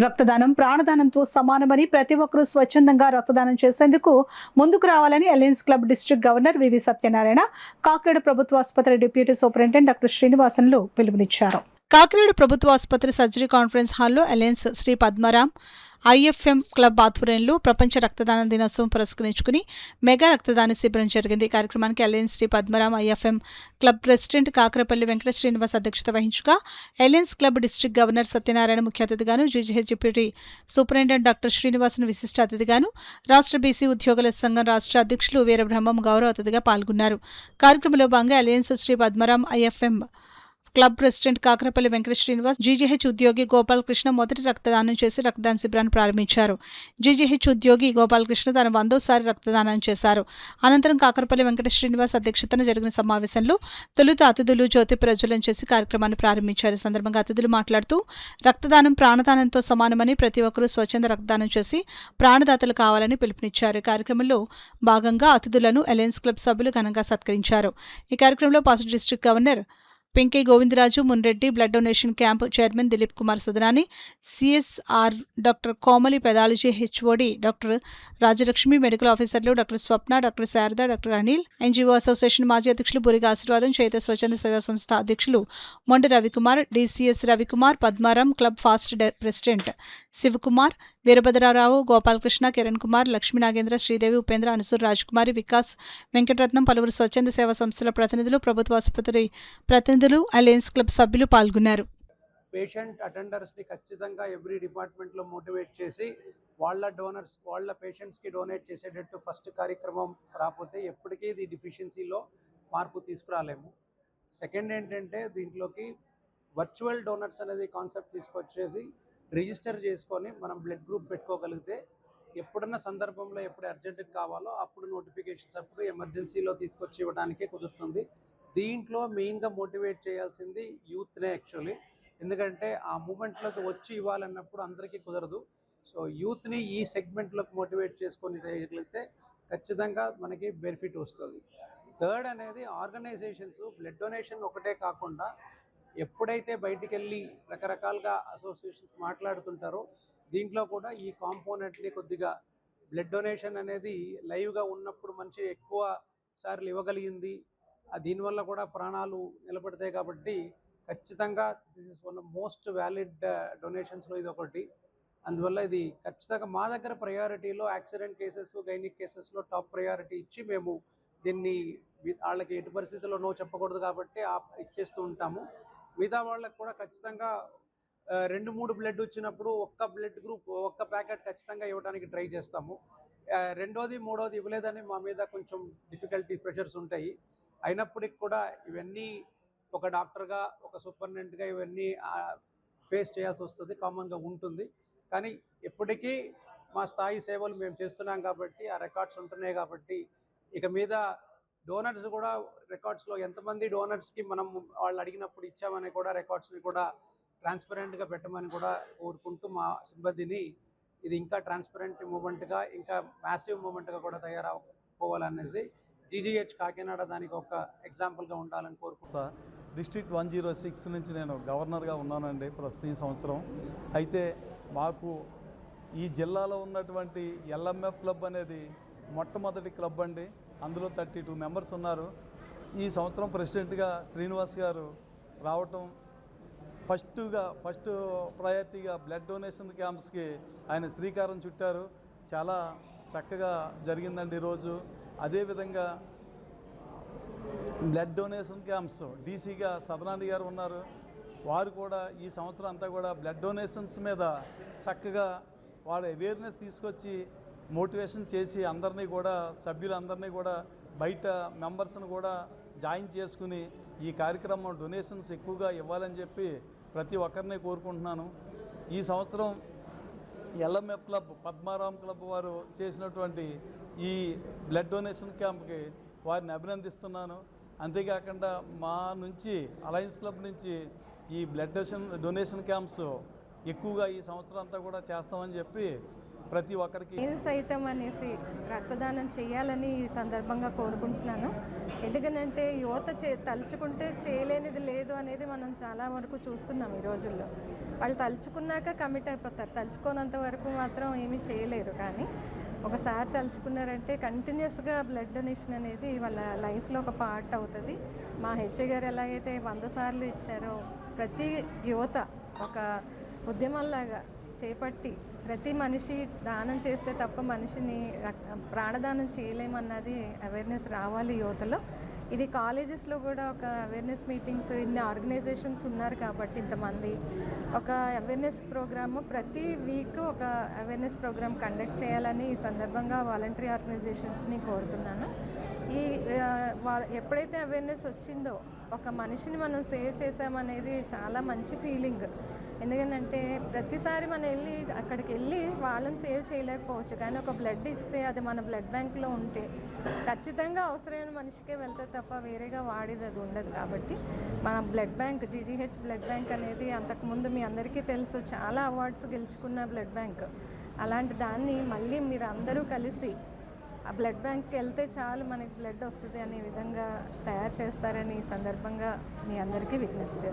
రక్తదానం ప్రాణదానంతో సమానమని ప్రతి ఒక్కరూ స్వచ్ఛందంగా రక్తదానం చేసేందుకు ముందుకు రావాలని అలయన్స్ క్లబ్ డిస్ట్రిక్ట్ గవర్నర్ వివి సత్యనారాయణ కాకినాడ ప్రభుత్వ ఆసుపత్రి డిప్యూటీ సూపరింటెండెంట్ డాక్టర్ శ్రీనివాసన్లు పిలుపునిచ్చారు. కాకినాడ ప్రభుత్వ ఆసుపత్రి సర్జరీ కాన్ఫరెన్స్ హాల్లో alliance Shri Padmaram IFM club ఆధ్వర్యంలో ప్రపంచ రక్తదాన దినోత్సవం పురస్కరించుకుని మెగా రక్తదాన శిబిరం జరిగింది. ఈ కార్యక్రమానికి alliance Shri Padmaram IFM club president Kakarapalli Venkata Srinivas అధ్యక్షత వహించగా alliance club district governor Satyanarayana ముఖ్య అతిథిగాను, GGH deputy superintendent doctor Srinivasan విశిష్ట అతిథిగాను, రాష్ట్ర బీసీ ఉద్యోగుల సంఘం రాష్ట్ర అధ్యక్షులు వీరబ్రహ్మం గౌరవ అతిథిగా పాల్గొన్నారు. కార్యక్రమంలో భాగంగా alliance Shri Padmaram IFM club president Kakarapalli Venkata Srinivas, GGH ఉద్యోగి గోపాలకృష్ణ మొదటి రక్తదానం చేసి రక్తదాన శిబిరాన్ని ప్రారంభించారు. జీజీహెచ్ ఉద్యోగి గోపాలకృష్ణ తన 100వ రక్తదానం చేశారు. అనంతరం కాకరపల్లి వెంకట శ్రీనివాస్ అధ్యక్షతన జరిగిన సమావేశంలో తొలుత అతిథులు జ్యోతి ప్రజ్వలన చేసి కార్యక్రమాన్ని ప్రారంభించారు. ఈ సందర్భంగా అతిథులు మాట్లాడుతూ రక్తదానం ప్రాణదానంతో సమానమని ప్రతి ఒక్కరూ స్వచ్ఛంద రక్తదానం చేసి ప్రాణదాతలు కావాలని పిలుపునిచ్చారు. ఈ కార్యక్రమంలో భాగంగా అతిథులను అలయన్స్ క్లబ్ సభ్యులు ఘనంగా సత్కరించారు. ఈ కార్యక్రమంలో past district governor Pinke Govindaraju, Munreddy, blood donation camp chairman Dilip Kumar Sadanani, CSR doctor Komali, pathology HOD doctor Rajalakshmi, medical ఆఫీసర్లు doctor Swapna, doctor Sarada, doctor Anil, NGO association మాజీ అధ్యక్షులు బురిగా ఆశీర్వాదం, చేత స్వచ్ఛంద సేవా సంస్థ అధ్యక్షులు Mondi Ravikumar, DCS Ravikumar, Padmaram club past president Shivakumar, Veerabhadrarao, Gopalakrishna, Kiran Kumar, Lakshmi Nagendra, Sridevi, Upendra, Anusur, Rajkumari, Vikas, Venkataratnam, పలువురు స్వచ్ఛంద సేవా సంస్థల ప్రతినిధులు, ప్రభుత్వ ఆసుపత్రి ప్రతినిధులు, అలయన్స్ క్లబ్ సభ్యులు పాల్గొన్నారు. పేషెంట్ అటెండర్స్ని ఖచ్చితంగా ఎవ్రీ డిపార్ట్మెంట్లో మోటివేట్ చేసి వాళ్ళ పేషెంట్స్కి డొనేట్ చేసేటట్టు ఫస్ట్ కార్యక్రమం రాకపోతే ఎప్పటికీ ఇది డిఫిషియన్సీలో మార్పు తీసుకురాలేము. సెకండ్ ఏంటంటే దీంట్లోకి వర్చువల్ డోనర్స్ అనేది కాన్సెప్ట్ తీసుకొచ్చేసి రిజిస్టర్ చేసుకొని మనం బ్లడ్ గ్రూప్ పెట్టుకోగలిగితే ఎప్పుడన్నా సందర్భంలో ఎప్పుడు అర్జెంటుగా కావాలో అప్పుడు నోటిఫికేషన్స్ అప్పుడు ఎమర్జెన్సీలో తీసుకొచ్చి ఇవ్వడానికే కుదురుతుంది. దీంట్లో మెయిన్గా మోటివేట్ చేయాల్సింది యూత్నే యాక్చువల్లీ, ఎందుకంటే ఆ మూమెంట్లోకి వచ్చి ఇవ్వాలన్నప్పుడు అందరికీ కుదరదు. సో యూత్ని ఈ సెగ్మెంట్లోకి మోటివేట్ చేసుకొని చేయగలిగితే ఖచ్చితంగా మనకి బెనిఫిట్ వస్తుంది. థర్డ్ అనేది ఆర్గనైజేషన్స్ బ్లడ్ డొనేషన్ ఒకటే కాకుండా ఎప్పుడైతే బయటికి వెళ్ళి రకరకాలుగా అసోసియేషన్స్ మాట్లాడుతుంటారో దీంట్లో కూడా ఈ కాంపోనెంట్ని కొద్దిగా బ్లడ్ డొనేషన్ అనేది లైవ్గా ఉన్నప్పుడు మంచి ఎక్కువ సార్లు ఇవ్వగలిగింది, దీనివల్ల కూడా ప్రాణాలు నిలబడతాయి. కాబట్టి ఖచ్చితంగా this is one of most valid డొనేషన్స్లో ఇది ఒకటి. అందువల్ల ఇది ఖచ్చితంగా మా దగ్గర ప్రయారిటీలో యాక్సిడెంట్ కేసెస్, గైనిక్ కేసెస్లో టాప్ ప్రయారిటీ ఇచ్చి మేము దీన్ని వాళ్ళకి ఎటు పరిస్థితుల్లో నో చెప్పకూడదు కాబట్టి ఇచ్చేస్తూ ఉంటాము. మిగతా వాళ్ళకి కూడా ఖచ్చితంగా 2-3 బ్లడ్ వచ్చినప్పుడు ఒక్క ప్యాకెట్ ఖచ్చితంగా ఇవ్వడానికి ట్రై చేస్తాము. రెండోది మూడోది ఇవ్వలేదని మా మీద కొంచెం డిఫికల్టీ ప్రెషర్స్ ఉంటాయి. అయినప్పటికీ కూడా ఇవన్నీ ఒక డాక్టర్గా ఒక సూపరింటెండెంట్గా ఇవన్నీ ఫేస్ చేయాల్సి వస్తుంది, కామన్గా ఉంటుంది. కానీ ఎప్పటికీ మా స్థాయి సేవలు మేము చేస్తున్నాం కాబట్టి ఆ రికార్డ్స్ ఉంటున్నాయి. కాబట్టి ఇక మీద డోనర్స్ కూడా రికార్డ్స్లో ఎంతమంది డోనర్స్కి మనం వాళ్ళు అడిగినప్పుడు ఇచ్చామని కూడా రికార్డ్స్ని కూడా ట్రాన్స్పరెంట్గా పెట్టమని కూడా కోరుకుంటూ మా సిబ్బందిని ఇది ఇంకా ట్రాన్స్పరెంట్ మూమెంట్గా ఇంకా మ్యాసివ్ మూమెంట్గా కూడా తయారవుకోవాలనేసి జీజీహెచ్ కాకినాడ దానికి ఒక ఎగ్జాంపుల్గా ఉండాలని కోరుకుంటా. డిస్ట్రిక్ట్ 106 నుంచి నేను గవర్నర్గా ఉన్నానండి ప్రస్తుతం ఈ సంవత్సరం. అయితే మాకు ఈ జిల్లాలో ఉన్నటువంటి ఎల్ఎంఎఫ్ క్లబ్ అనేది మొట్టమొదటి క్లబ్ అండి. అందులో 32 మెంబర్స్ ఉన్నారు. ఈ సంవత్సరం ప్రెసిడెంట్గా శ్రీనివాస్ గారు రావటం, ఫస్ట్ ప్రయారిటీగా బ్లడ్ డొనేషన్ క్యాంప్స్కి ఆయన శ్రీకారం చుట్టారు. చాలా చక్కగా జరిగిందండి ఈరోజు. అదేవిధంగా బ్లడ్ డొనేషన్ క్యాంప్స్ డీసీగా సదనాని గారు ఉన్నారు. వారు కూడా ఈ సంవత్సరం అంతా కూడా బ్లడ్ డొనేషన్స్ మీద చక్కగా వాళ్ళ అవేర్నెస్ తీసుకొచ్చి మోటివేషన్ చేసి అందరినీ కూడా సభ్యులందరినీ కూడా బయట మెంబర్స్ని కూడా జాయిన్ చేసుకుని ఈ కార్యక్రమం డొనేషన్స్ ఎక్కువగా ఇవ్వాలని చెప్పి ప్రతి ఒక్కరిని కోరుకుంటున్నాను. ఈ సంవత్సరం ఎల్ఎంఎఫ్ క్లబ్ పద్మారాం క్లబ్ వారు చేసినటువంటి ఈ బ్లడ్ డొనేషన్ క్యాంప్కి వారిని అభినందిస్తున్నాను. అంతేకాకుండా మా నుంచి అలయన్స్ క్లబ్ నుంచి ఈ బ్లడ్ డొనేషన్ క్యాంప్స్ ఎక్కువగా ఈ సంవత్సరం అంతా కూడా చేస్తామని చెప్పి ప్రతి ఒక్కరికి నేను సైతం అనేసి రక్తదానం చేయాలని ఈ సందర్భంగా కోరుకుంటున్నాను. ఎందుకంటే యువత తలుచుకుంటే చేయలేనిది లేదు అనేది మనం చాలా వరకు చూస్తున్నాం ఈ రోజుల్లో. వాళ్ళు తలుచుకున్నాక కమిట్ అయిపోతారు, తలుచుకోనంత వరకు మాత్రం ఏమీ చేయలేరు. కానీ ఒకసారి తలుచుకున్నారంటే కంటిన్యూస్గా బ్లడ్ డొనేషన్ అనేది వాళ్ళ లైఫ్లో ఒక పార్ట్ అవుతుంది. మా హెచ్ఏ గారు ఎలాగైతే 100 సార్లు ఇచ్చారో ప్రతి యువత ఒక ఉద్యమంలాగా చేపట్టి ప్రతి మనిషి దానం చేస్తే తప్ప మనిషిని ప్రాణదానం చేయలేమన్నది అవేర్నెస్ రావాలి యువతలో. ఇది కాలేజెస్లో కూడా ఒక అవేర్నెస్ మీటింగ్స్, ఇన్ని ఆర్గనైజేషన్స్ ఉన్నారు కాబట్టి ఇంతమంది ఒక అవేర్నెస్ ప్రోగ్రాము ప్రతి వీక్ ఒక అవేర్నెస్ ప్రోగ్రామ్ కండక్ట్ చేయాలని ఈ సందర్భంగా వాలంటరీ ఆర్గనైజేషన్స్ని కోరుతున్నాను. ఈ ఎప్పుడైతే అవేర్నెస్ వచ్చిందో ఒక మనిషిని మనం సేవ్ చేసామనేది చాలా మంచి ఫీలింగ్. ఎందుకంటే ప్రతిసారి మనం అక్కడికి వెళ్ళి వాళ్ళని సేవ్ చేయలేకపోవచ్చు, కానీ ఒక బ్లడ్ ఇస్తే అది మన బ్లడ్ బ్యాంక్లో ఉంటే ఖచ్చితంగా అవసరమైన మనిషికే వెళ్తే తప్ప వేరేగా వాడేది అది ఉండదు. కాబట్టి మన blood bank GGH blood bank అనేది అంతకుముందు మీ అందరికీ తెలుసు, చాలా అవార్డ్స్ గెలుచుకున్న బ్లడ్ బ్యాంక్. అలాంటి దాన్ని మళ్ళీ మీరు అందరూ కలిసి ఆ బ్లడ్ బ్యాంక్కి వెళ్తే చాలు మనకి బ్లడ్ వస్తుంది అనే విధంగా తయారు చేస్తారని ఈ సందర్భంగా మీ అందరికీ విజ్ఞప్తి చేస్తాను.